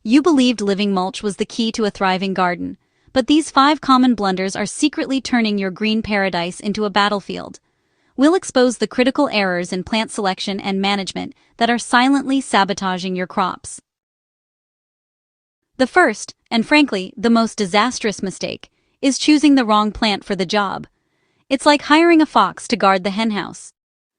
You believed living mulch was the key to a thriving garden, but these 5 common blunders are secretly turning your green paradise into a battlefield. We'll expose the critical errors in plant selection and management that are silently sabotaging your crops. The first, and frankly, the most disastrous mistake, is choosing the wrong plant for the job. It's like hiring a fox to guard the henhouse.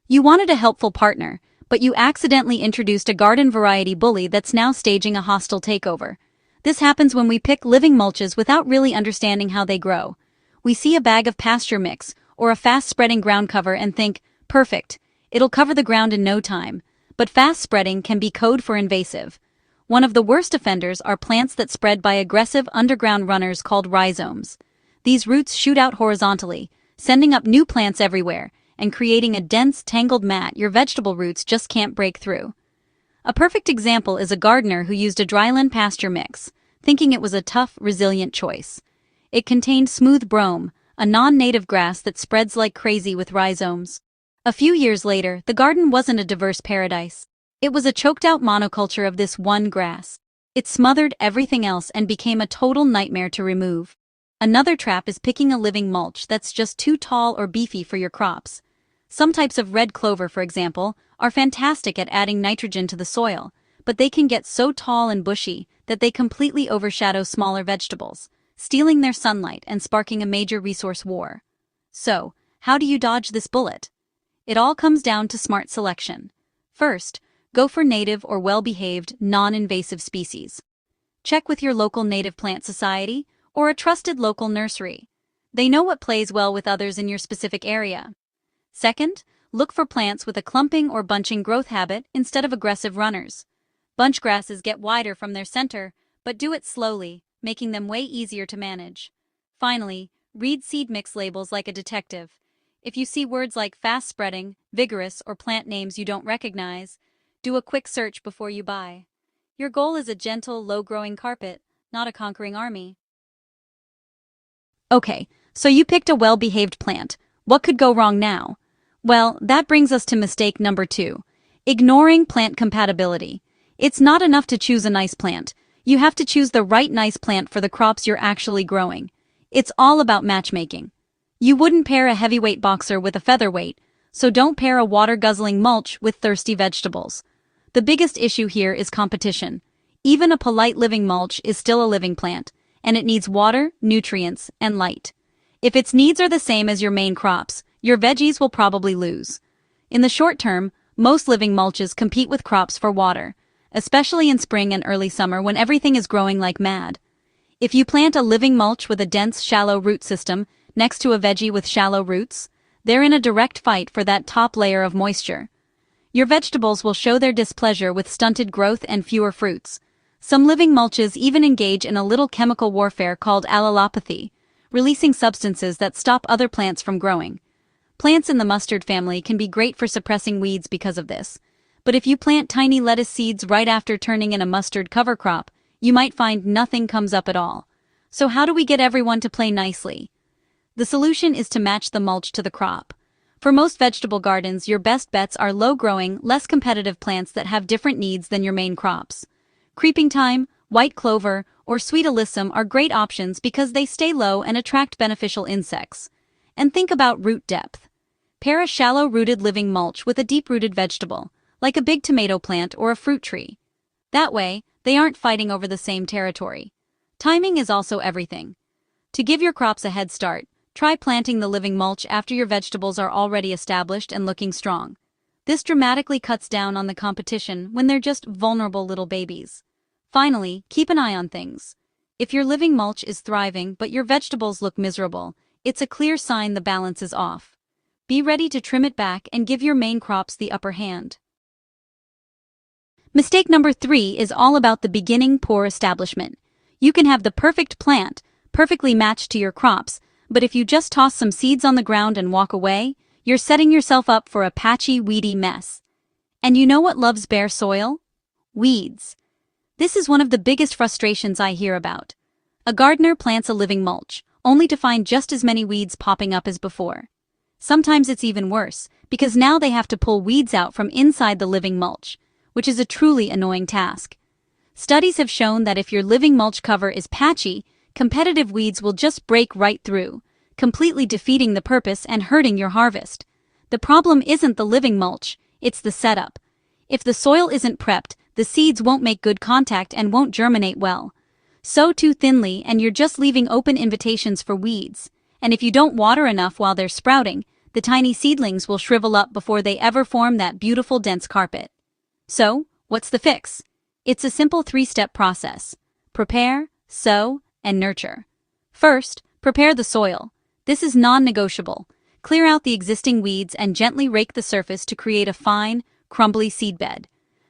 You wanted a helpful partner, but you accidentally introduced a garden variety bully that's now staging a hostile takeover. This happens when we pick living mulches without really understanding how they grow. We see a bag of pasture mix or a fast-spreading ground cover and think, perfect, it'll cover the ground in no time. But fast spreading can be code for invasive. One of the worst offenders are plants that spread by aggressive underground runners called rhizomes. These roots shoot out horizontally, sending up new plants everywhere, and creating a dense, tangled mat your vegetable roots just can't break through. A perfect example is a gardener who used a dryland pasture mix, thinking it was a tough, resilient choice. It contained smooth brome, a non-native grass that spreads like crazy with rhizomes. A few years later, the garden wasn't a diverse paradise. It was a choked-out monoculture of this one grass. It smothered everything else and became a total nightmare to remove. Another trap is picking a living mulch that's just too tall or beefy for your crops. Some types of red clover, for example, are fantastic at adding nitrogen to the soil, but they can get so tall and bushy that they completely overshadow smaller vegetables, stealing their sunlight and sparking a major resource war. So, how do you dodge this bullet? It all comes down to smart selection. First, go for native or well-behaved, non-invasive species. Check with your local native plant society or a trusted local nursery. They know what plays well with others in your specific area. Second, look for plants with a clumping or bunching growth habit instead of aggressive runners. Bunch grasses get wider from their center, but do it slowly, making them way easier to manage. Finally, read seed mix labels like a detective. If you see words like fast-spreading, vigorous, or plant names you don't recognize, do a quick search before you buy. Your goal is a gentle, low-growing carpet, not a conquering army. Okay, so you picked a well-behaved plant. What could go wrong now? Well, that brings us to mistake number 2. Ignoring plant compatibility. It's not enough to choose a nice plant. You have to choose the right nice plant for the crops you're actually growing. It's all about matchmaking. You wouldn't pair a heavyweight boxer with a featherweight, so don't pair a water-guzzling mulch with thirsty vegetables. The biggest issue here is competition. Even a polite living mulch is still a living plant, and it needs water, nutrients, and light. If its needs are the same as your main crops, your veggies will probably lose. In the short term, most living mulches compete with crops for water, especially in spring and early summer when everything is growing like mad. If you plant a living mulch with a dense, shallow root system next to a veggie with shallow roots, they're in a direct fight for that top layer of moisture. Your vegetables will show their displeasure with stunted growth and fewer fruits. Some living mulches even engage in a little chemical warfare called allelopathy, releasing substances that stop other plants from growing. Plants in the mustard family can be great for suppressing weeds because of this, but if you plant tiny lettuce seeds right after turning in a mustard cover crop, you might find nothing comes up at all. So how do we get everyone to play nicely? The solution is to match the mulch to the crop. For most vegetable gardens, your best bets are low-growing, less competitive plants that have different needs than your main crops. Creeping thyme, white clover, or sweet alyssum are great options because they stay low and attract beneficial insects. And think about root depth. Pair a shallow-rooted living mulch with a deep-rooted vegetable, like a big tomato plant or a fruit tree. That way, they aren't fighting over the same territory. Timing is also everything. To give your crops a head start, try planting the living mulch after your vegetables are already established and looking strong. This dramatically cuts down on the competition when they're just vulnerable little babies. Finally, keep an eye on things. If your living mulch is thriving but your vegetables look miserable, it's a clear sign the balance is off. Be ready to trim it back and give your main crops the upper hand. Mistake number 3 is all about the beginning poor establishment. You can have the perfect plant, perfectly matched to your crops, but if you just toss some seeds on the ground and walk away, you're setting yourself up for a patchy, weedy mess. And you know what loves bare soil? Weeds. This is one of the biggest frustrations I hear about. A gardener plants a living mulch, only to find just as many weeds popping up as before. Sometimes it's even worse, because now they have to pull weeds out from inside the living mulch, which is a truly annoying task. Studies have shown that if your living mulch cover is patchy, competitive weeds will just break right through, completely defeating the purpose and hurting your harvest. The problem isn't the living mulch, it's the setup. If the soil isn't prepped, the seeds won't make good contact and won't germinate well. Sow too thinly and you're just leaving open invitations for weeds. And if you don't water enough while they're sprouting, the tiny seedlings will shrivel up before they ever form that beautiful dense carpet. So, what's the fix? It's a simple 3-step process. Prepare, sow, and nurture. First, prepare the soil. This is non-negotiable. Clear out the existing weeds and gently rake the surface to create a fine, crumbly seedbed.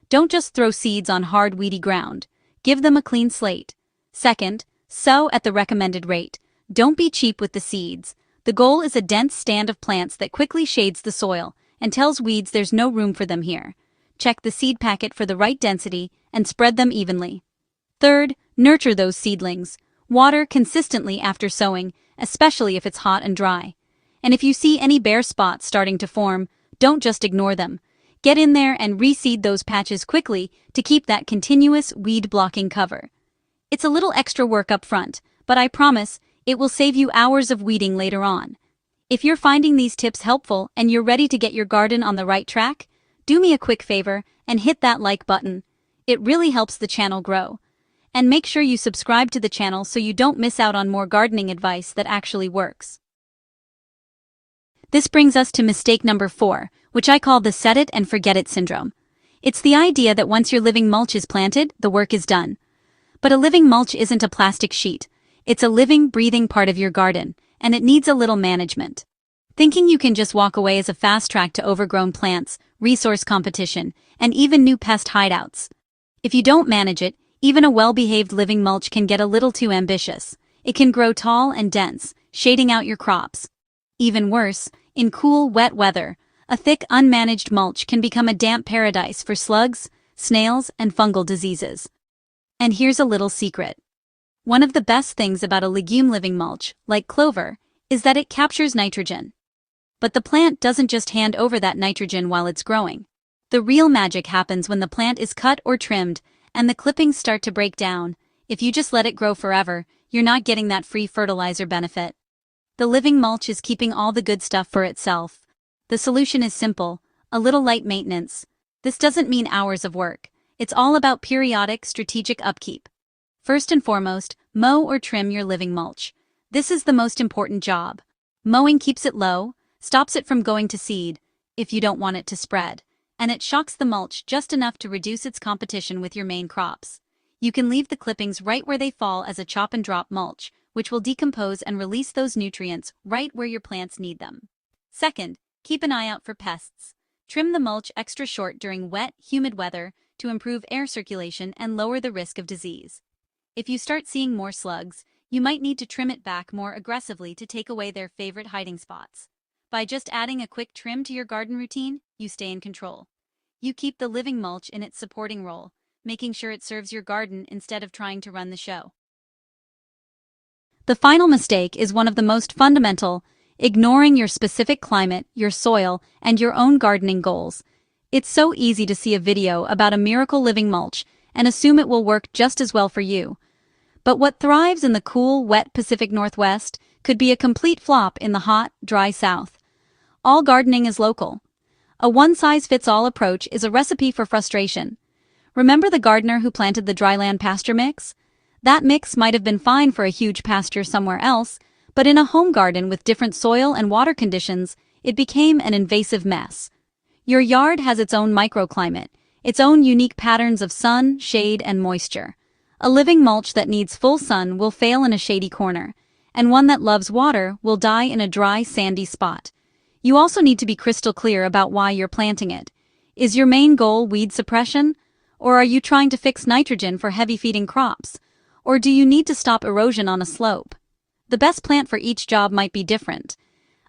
Don't just throw seeds on hard, weedy ground. Give them a clean slate. Second, sow at the recommended rate. Don't be cheap with the seeds. The goal is a dense stand of plants that quickly shades the soil and tells weeds there's no room for them here. Check the seed packet for the right density and spread them evenly. Third, nurture those seedlings. Water consistently after sowing, especially if it's hot and dry. And if you see any bare spots starting to form, don't just ignore them. Get in there and reseed those patches quickly to keep that continuous weed-blocking cover. It's a little extra work up front, but I promise it will save you hours of weeding later on. If you're finding these tips helpful and you're ready to get your garden on the right track, do me a quick favor and hit that like button. It really helps the channel grow. And make sure you subscribe to the channel so you don't miss out on more gardening advice that actually works. This brings us to mistake number 4, which I call the set it and forget it syndrome. It's the idea that once your living mulch is planted, the work is done. But a living mulch isn't a plastic sheet. It's a living, breathing part of your garden, and it needs a little management. Thinking you can just walk away is a fast track to overgrown plants, resource competition, and even new pest hideouts. If you don't manage it, even a well-behaved living mulch can get a little too ambitious. It can grow tall and dense, shading out your crops. Even worse, in cool, wet weather, a thick, unmanaged mulch can become a damp paradise for slugs, snails, and fungal diseases. And here's a little secret. One of the best things about a legume living mulch, like clover, is that it captures nitrogen. But the plant doesn't just hand over that nitrogen while it's growing. The real magic happens when the plant is cut or trimmed and the clippings start to break down. If you just let it grow forever, you're not getting that free fertilizer benefit. The living mulch is keeping all the good stuff for itself. The solution is simple, a little light maintenance. This doesn't mean hours of work. It's all about periodic, strategic upkeep. First and foremost, mow or trim your living mulch. This is the most important job. Mowing keeps it low, stops it from going to seed, if you don't want it to spread, and it shocks the mulch just enough to reduce its competition with your main crops. You can leave the clippings right where they fall as a chop and drop mulch, which will decompose and release those nutrients right where your plants need them. Second, keep an eye out for pests. Trim the mulch extra short during wet, humid weather to improve air circulation and lower the risk of disease. If you start seeing more slugs, you might need to trim it back more aggressively to take away their favorite hiding spots. By just adding a quick trim to your garden routine, you stay in control. You keep the living mulch in its supporting role, making sure it serves your garden instead of trying to run the show. The final mistake is one of the most fundamental: ignoring your specific climate, your soil, and your own gardening goals. It's so easy to see a video about a miracle living mulch and assume it will work just as well for you. But what thrives in the cool, wet Pacific Northwest could be a complete flop in the hot, dry South. All gardening is local. A one-size-fits-all approach is a recipe for frustration. Remember the gardener who planted the dryland pasture mix? That mix might have been fine for a huge pasture somewhere else, but in a home garden with different soil and water conditions, it became an invasive mess. Your yard has its own microclimate, its own unique patterns of sun, shade, and moisture. A living mulch that needs full sun will fail in a shady corner, and one that loves water will die in a dry, sandy spot. You also need to be crystal clear about why you're planting it. Is your main goal weed suppression? Or are you trying to fix nitrogen for heavy-feeding crops? Or do you need to stop erosion on a slope? The best plant for each job might be different.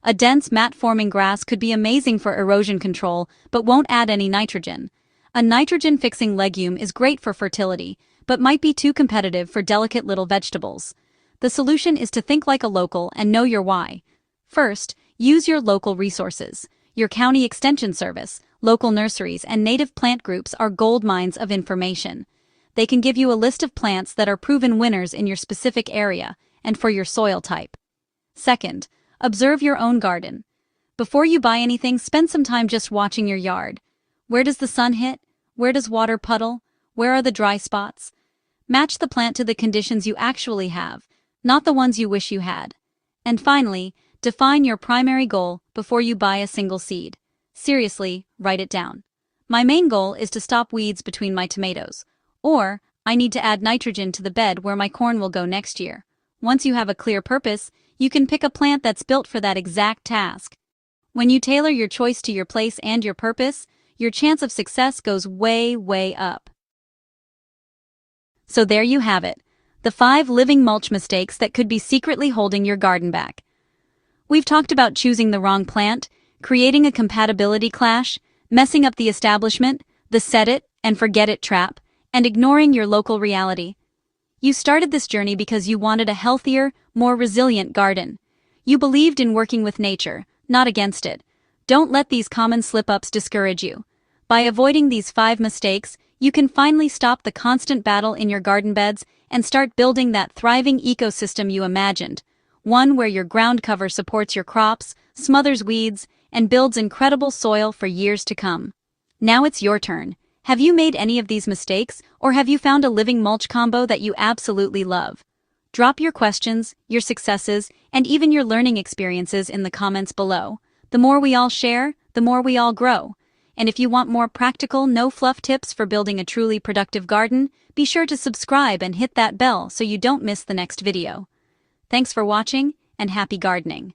A dense, mat-forming grass could be amazing for erosion control, but won't add any nitrogen. A nitrogen-fixing legume is great for fertility, but might be too competitive for delicate little vegetables. The solution is to think like a local and know your why. First, use your local resources. Your county extension service, local nurseries, and native plant groups are gold mines of information. They can give you a list of plants that are proven winners in your specific area and for your soil type. Second, observe your own garden. Before you buy anything, spend some time just watching your yard. Where does the sun hit? Where does water puddle? Where are the dry spots? Match the plant to the conditions you actually have, not the ones you wish you had. And finally, define your primary goal before you buy a single seed. Seriously, write it down. My main goal is to stop weeds between my tomatoes. Or, I need to add nitrogen to the bed where my corn will go next year. Once you have a clear purpose, you can pick a plant that's built for that exact task. When you tailor your choice to your place and your purpose, your chance of success goes way, way up. So there you have it, the 5 living mulch mistakes that could be secretly holding your garden back. We've talked about choosing the wrong plant, creating a compatibility clash, messing up the establishment, the set it and forget it trap, and ignoring your local reality. You started this journey because you wanted a healthier, more resilient garden. You believed in working with nature, not against it. Don't let these common slip-ups discourage you. By avoiding these 5 mistakes, you can finally stop the constant battle in your garden beds and start building that thriving ecosystem you imagined, one where your ground cover supports your crops, smothers weeds, and builds incredible soil for years to come. Now it's your turn. Have you made any of these mistakes, or have you found a living mulch combo that you absolutely love? Drop your questions, your successes, and even your learning experiences in the comments below. The more we all share, the more we all grow. And if you want more practical, no-fluff tips for building a truly productive garden, be sure to subscribe and hit that bell so you don't miss the next video. Thanks for watching, and happy gardening.